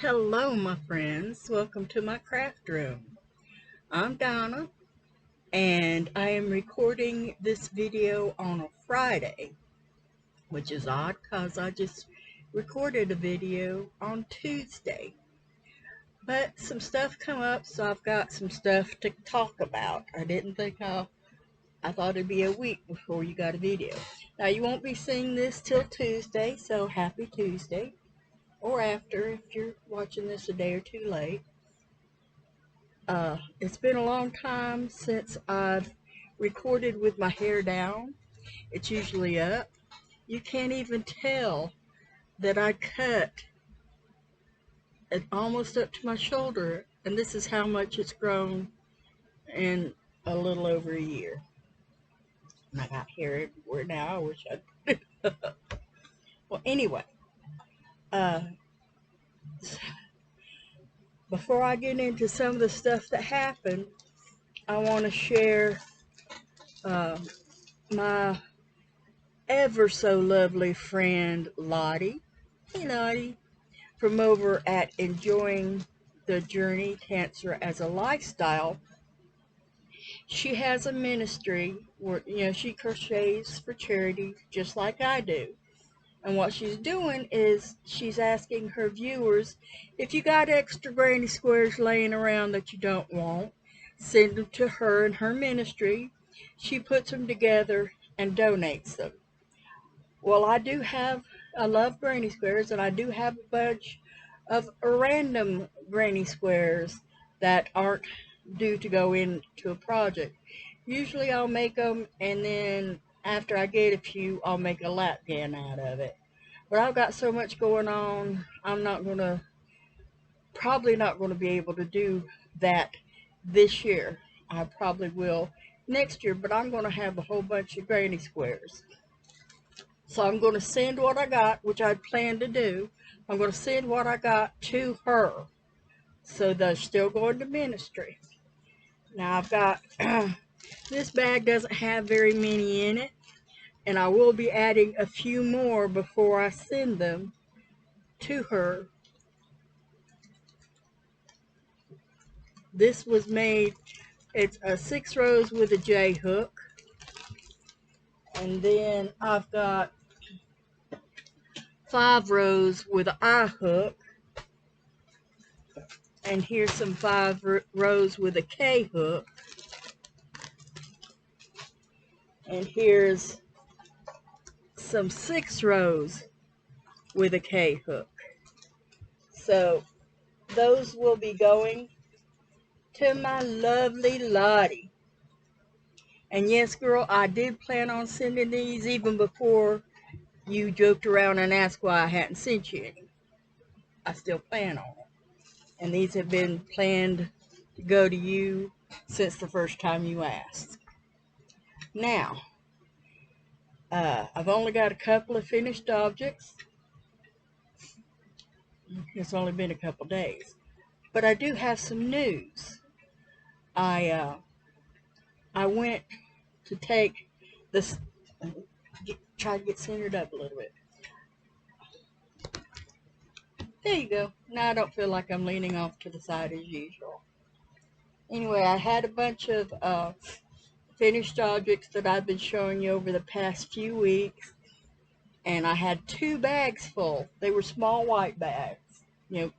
Hello, my friends. Welcome to my craft room. I'm Donna, and I am recording this video on a Friday, which is odd because I just recorded a video on Tuesday. But some stuff come up, so I've got some stuff to talk about. I thought it'd be a week before you got a video. Now, you won't be seeing this till Tuesday, so happy Tuesday. Or after, if you're watching this a day or two late. It's been a long time since I've recorded with my hair down. It's usually up. You can't even tell that I cut it almost up to my shoulder, and this is how much it's grown in a little over a year. And I got hair everywhere now. I wish I did. Well, anyway, uh, before I get into some of the stuff that happened, I want to share uh, my ever so lovely friend Lottie. Hey Lottie, from over at Enjoying the Journey Cancer as a Lifestyle. She has a ministry where she crochets for charity just like I do. And what she's doing is she's asking her viewers, if you got extra granny squares laying around that you don't want, send them to her and her ministry. She puts them together and donates them. Well, I love granny squares, and I do have a bunch of random granny squares that aren't due to go into a project. Usually I'll make them, and then after I get a few, I'll make a lap gown out of it. But I've got so much going on, probably not going to be able to do that this year. I probably will next year, but I'm going to have a whole bunch of granny squares. So I'm going to send what I got, which I plan to do. I'm going to send what I got to her. So they're still going to ministry. Now I've got, this bag doesn't have very many in it. And I will be adding a few more before I send them to her. This was made, it's a 6 rows with a J hook. And then I've got 5 rows with an I hook. And here's some 5 rows with a K hook. And here's some 6 rows with a K hook. So those will be going to my lovely Lottie. And yes, girl, I did plan on sending these even before you joked around and asked why I hadn't sent you any. I still plan on it. And these have been planned to go to you since the first time you asked. Now, I've only got a couple of finished objects. It's only been a couple days. But I do have some news. I went to take this, try to get centered up a little bit. There you go. Now I don't feel like I'm leaning off to the side as usual. Anyway, I had a bunch of finished objects that I've been showing you over the past few weeks. And I had 2 bags full. They were small white bags. The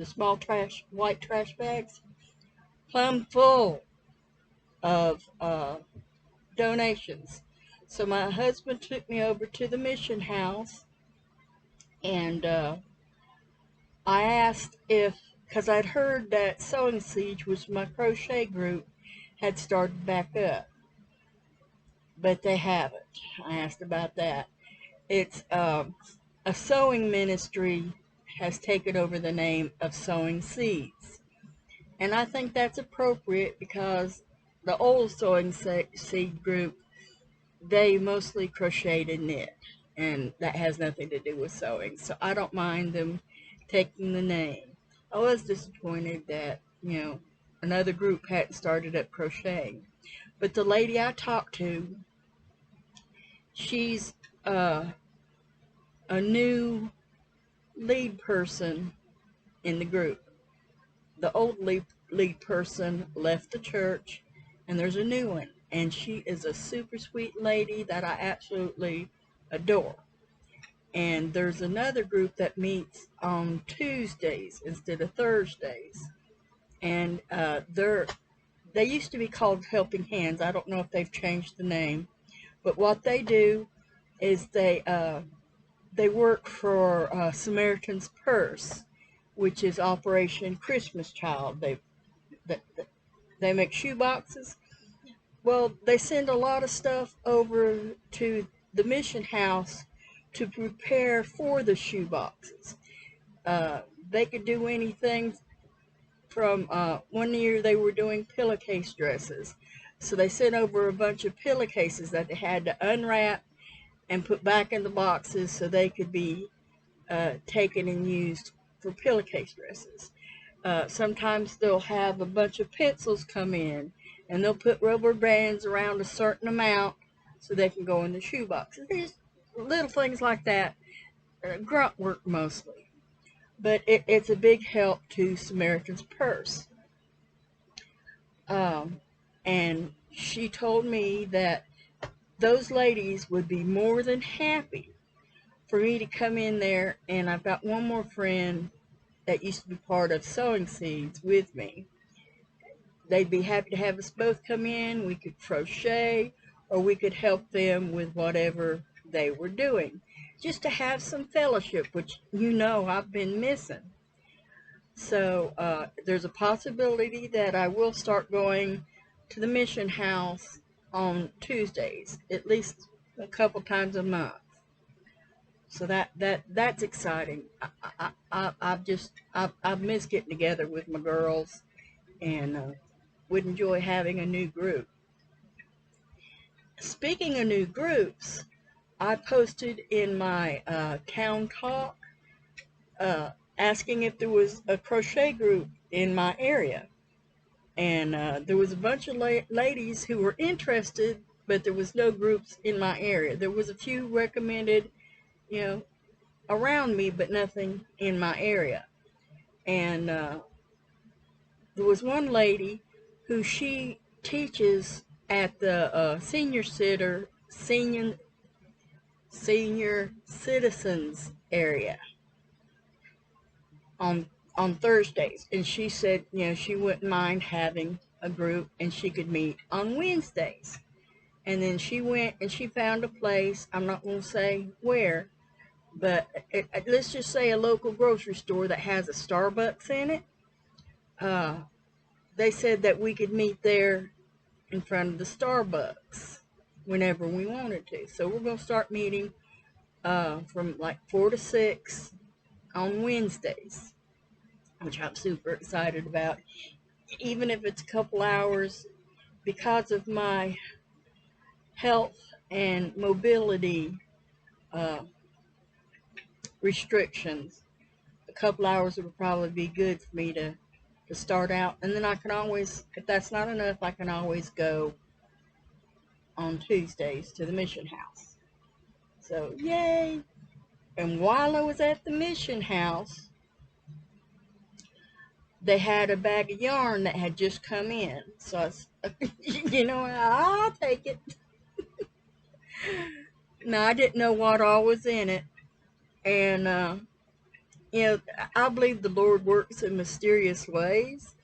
small white trash bags. Plumb full of donations. So my husband took me over to the mission house. And I asked because I'd heard that Sewing Siege, which my crochet group, had started back up. But they haven't. I asked about that. It's a sewing ministry has taken over the name of Sewing Seeds. And I think that's appropriate because the old Sewing Seed group, they mostly crocheted and knit. And that has nothing to do with sewing. So I don't mind them taking the name. I was disappointed that, another group hadn't started up crocheting. But the lady I talked to, she's a new lead person in the group. The old lead person left the church, and there's a new one, and she is a super sweet lady that I absolutely adore. And there's another group that meets on Tuesdays instead of Thursdays, and they used to be called Helping Hands. I don't know if they've changed the name, but what they do is they work for Samaritan's Purse, which is Operation Christmas Child. They, they make shoe boxes. Well, they send a lot of stuff over to the mission house to prepare for the shoe boxes. They could do anything from one year they were doing pillowcase dresses. So they sent over a bunch of pillowcases that they had to unwrap and put back in the boxes so they could be taken and used for pillowcase dresses. Sometimes they'll have a bunch of pencils come in, and they'll put rubber bands around a certain amount so they can go in the shoe boxes. There's little things like that, grunt work mostly. But it's a big help to Samaritan's Purse. And she told me that those ladies would be more than happy for me to come in there, and I've got one more friend that used to be part of Sowing Seeds with me. They'd be happy to have us both come in. We could crochet, or we could help them with whatever they were doing, just to have some fellowship, which I've been missing. So there's a possibility that I will start going to the mission house on Tuesdays, at least a couple times a month. So that's exciting. I've missed getting together with my girls, and would enjoy having a new group. Speaking of new groups, I posted in my town talk asking if there was a crochet group in my area. And there was a bunch of ladies who were interested, but there was no groups in my area. There was a few recommended, around me, but nothing in my area. And there was one lady who she teaches at the senior citizens area on Thursdays, and she said she wouldn't mind having a group, and she could meet on Wednesdays. And then she went and she found a place. I'm not going to say where, but let's just say a local grocery store that has a Starbucks in it. They said that we could meet there in front of the Starbucks whenever we wanted to. So we're going to start meeting from like 4 to 6 on Wednesdays, which I'm super excited about. Even if it's a couple hours, because of my health and mobility restrictions, a couple hours would probably be good for me to start out. And then I can always, if that's not enough, I can always go on Tuesdays to the mission house. So, yay! And while I was at the mission house, they had a bag of yarn that had just come in. So, I'll take it. Now, I didn't know what all was in it. And, I believe the Lord works in mysterious ways.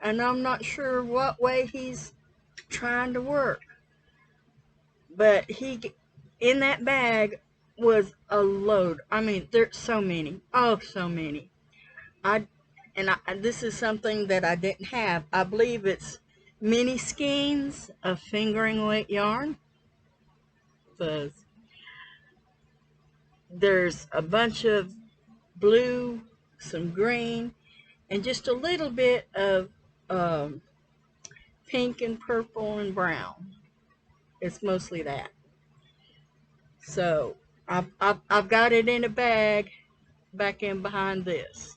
And I'm not sure what way He's trying to work. But in that bag was a load. I mean, there's so many. Oh, so many. This is something that I didn't have. I believe it's mini skeins of fingering weight yarn. There's a bunch of blue, some green, and just a little bit of pink and purple and brown. It's mostly that. So I've got it in a bag back in behind this.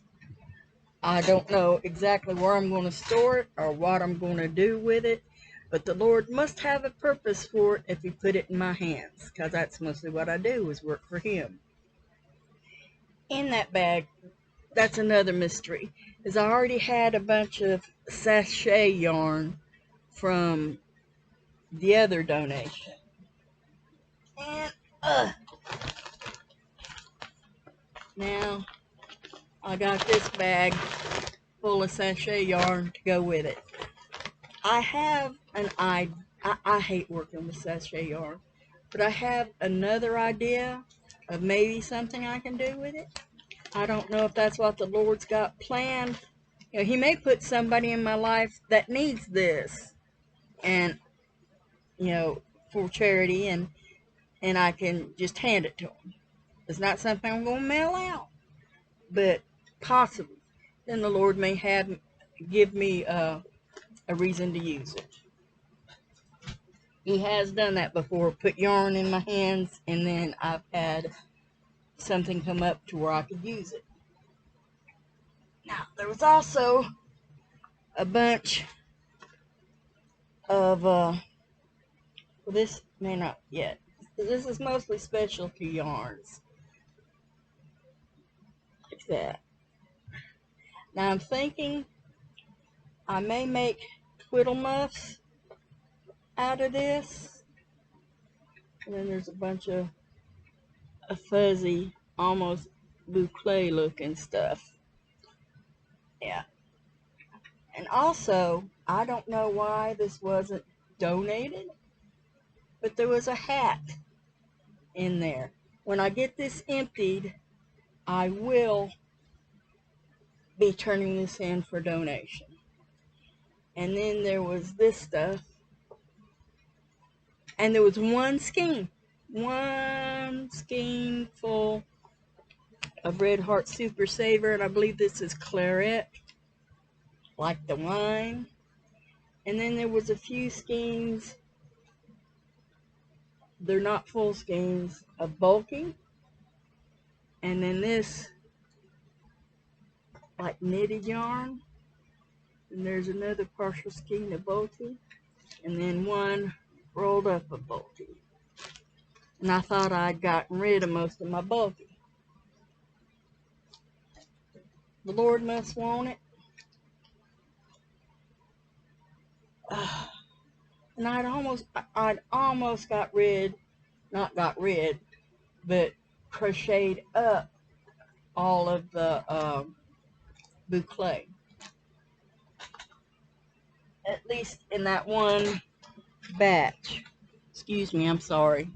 I don't know exactly where I'm going to store it or what I'm going to do with it, but the Lord must have a purpose for it if He put it in my hands, because that's mostly what I do is work for Him. In that bag that's another mystery. Is I already had a bunch of sachet yarn from the other donation. And now I got this bag full of sachet yarn to go with it. I have an idea. I hate working with sachet yarn, but I have another idea of maybe something I can do with it. I don't know if that's what the Lord's got planned. You know, He may put somebody in my life that needs this, and for charity, and I can just hand it to them. It's not something I'm going to mail out, but possibly. Then the Lord may give me a reason to use it. He has done that before, put yarn in my hands, and then I've had something come up to where I could use it. Now, there was also a bunch of, well, this may not yet. This is mostly specialty yarns. Like that. Now, I'm thinking I may make twiddle muffs out of this. And then there's a bunch of fuzzy, almost boucle looking stuff. Yeah. And also, I don't know why this wasn't donated, but there was a hat in there. When I get this emptied, I will be turning this in for donation. And then there was this stuff. And there was one skein full of Red Heart Super Saver, and I believe this is claret, like the wine. And then there was a few skeins, they're not full skeins, of bulky. And then this, like knitted yarn. And there's another partial skein of bulky. And then one rolled up of bulky. And I thought I'd gotten rid of most of my bulky. The Lord must want it. And I'd almost but crocheted up all of the boucle. At least in that one batch. Excuse me, I'm sorry.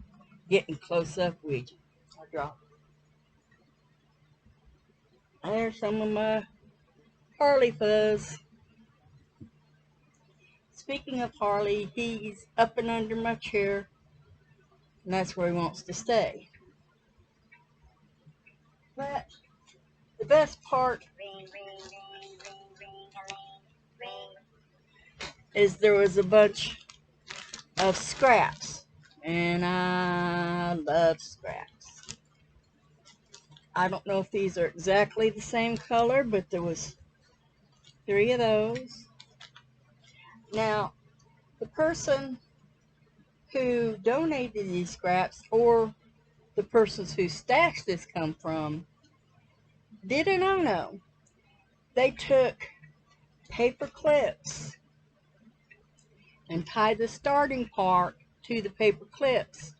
Getting close up with you. I dropped it. There's some of my Harley fuzz. Speaking of Harley, he's up and under my chair, and that's where he wants to stay. But the best part is there was a bunch of scraps, and I love scraps. I don't know if these are exactly the same color, but there was 3 of those. Now, the person who donated these scraps, or the persons whose stash this come from, did a no-no. They took paper clips and tied the starting part to the paper clips,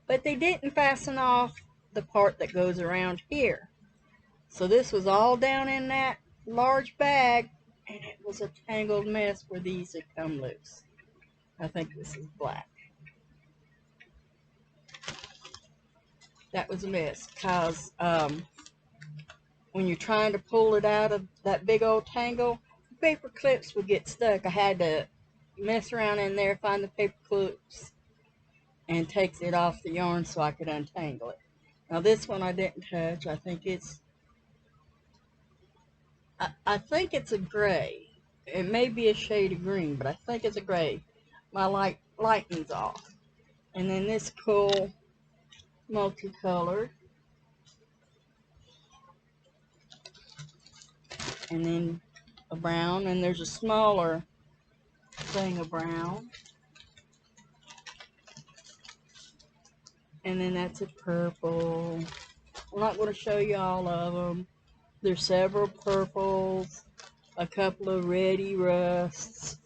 but they didn't fasten off the part that goes around here. So this was all down in that large bag, and it was a tangled mess where these had come loose. I think this is black. That was a mess, because when you're trying to pull it out of that big old tangle, the paper clips would get stuck. I had to mess around in there, find the paper clips, and takes it off the yarn so I could untangle it. Now this one I didn't touch. I think it's a gray. It may be a shade of green, but I think it's a gray. My lighting's off. And then this cool multicolored. And then a brown, and there's a smaller thing of brown. And then that's a purple. I'm not going to show you all of them. There's several purples, a couple of reddy rusts.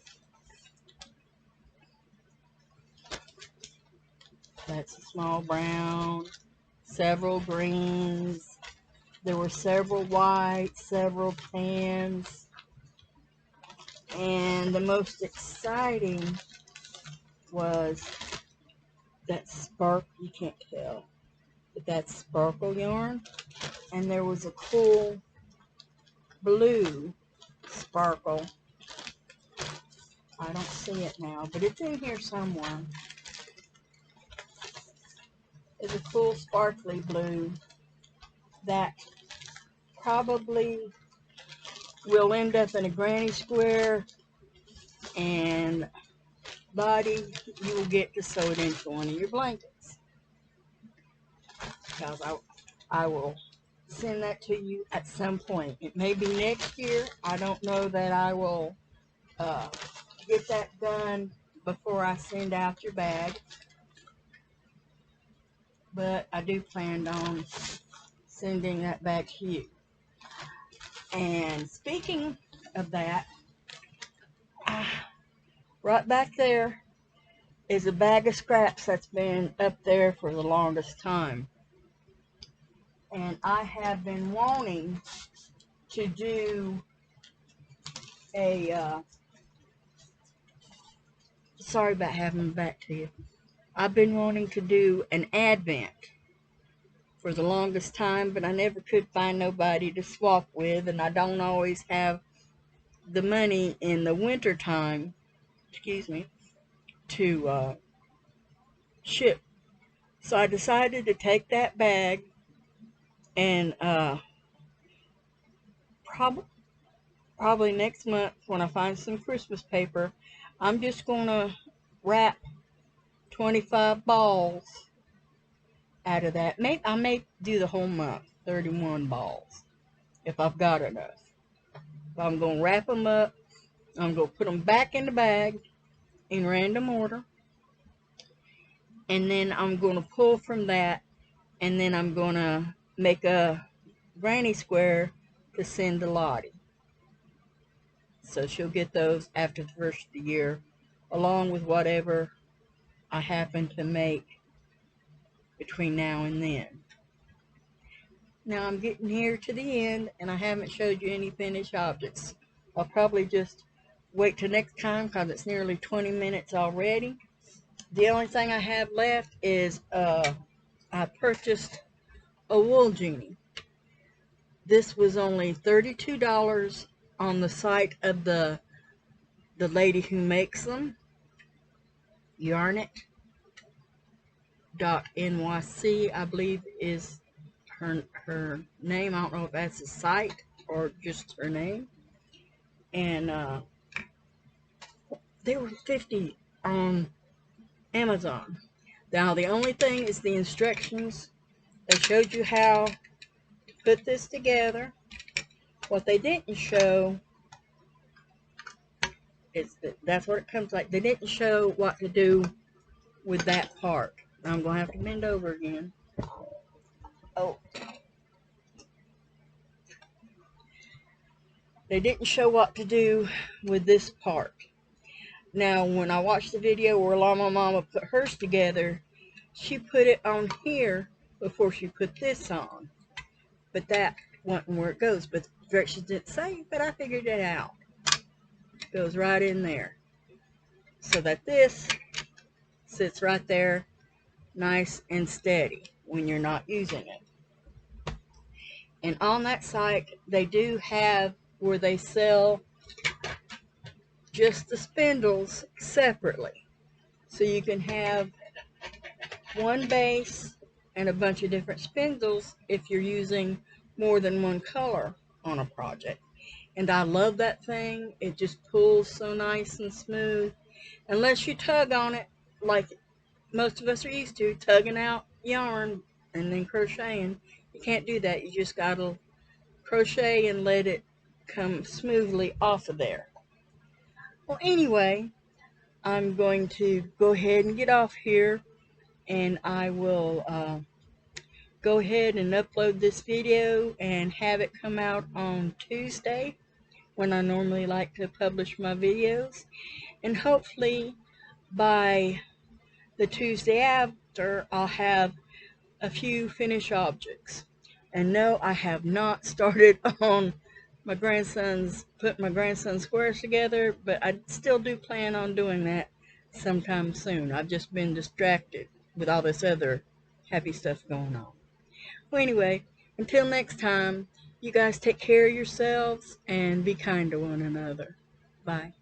That's a small brown, several greens. There were several whites, several tans. And the most exciting was that spark, you can't tell, but that sparkle yarn. And there was a cool blue sparkle. I don't see it now, but it's in here somewhere. It's a cool sparkly blue that probably will end up in a granny square, and Lottie, you will get to sew it into one of your blankets. Because I will send that to you at some point. It may be next year. I don't know that I will get that done before I send out your bag. But I do plan on sending that back to you. And speaking of that, right back there is a bag of scraps that's been up there for the longest time. And I have been wanting to do a, sorry about having back to you. I've been wanting to do an advent for the longest time, but I never could find nobody to swap with, and I don't always have the money in the winter time, excuse me, to ship. So I decided to take that bag and probably next month when I find some Christmas paper, I'm just going to wrap 25 balls out of that. I may do the whole month, 31 balls, if I've got enough. But I'm going to wrap them up. I'm going to put them back in the bag in random order. And then I'm going to pull from that, and then I'm going to make a granny square to send to Lottie. So she'll get those after the first of the year, along with whatever I happen to make between now and then. Now I'm getting here to the end, and I haven't showed you any finished objects. I'll probably just wait till next time because it's nearly 20 minutes already. The only thing I have left is I purchased a wool genie. This was only $32 on the site of the lady who makes them, yarnit.nyc, I believe is her name. I don't know if that's a site or just her name. And they were $50 on Amazon. Now the only thing is the instructions. They showed you how to put this together. What they didn't show is that's what it comes like. They didn't show what to do with that part. I'm going to have to bend over again. Oh. They didn't show what to do with this part. Now, when I watched the video where Llama Mama put hers together, she put it on here before she put this on. But that wasn't where it goes. But the directions didn't say, but I figured it out. It goes right in there. So that this sits right there, nice and steady when you're not using it. And on that site, they do have where they sell just the spindles separately. So you can have one base and a bunch of different spindles if you're using more than one color on a project. And I love that thing. It just pulls so nice and smooth. Unless you tug on it like most of us are used to, tugging out yarn and then crocheting. You can't do that. You just gotta crochet and let it come smoothly off of there. Well, anyway, I'm going to go ahead and get off here, and I will go ahead and upload this video and have it come out on Tuesday, when I normally like to publish my videos. And hopefully by the Tuesday after, I'll have a few finished objects. And no, I have not started on putting my grandson's squares together, but I still do plan on doing that sometime soon. I've just been distracted with all this other happy stuff going on. Well, anyway, until next time, you guys take care of yourselves and be kind to one another. Bye.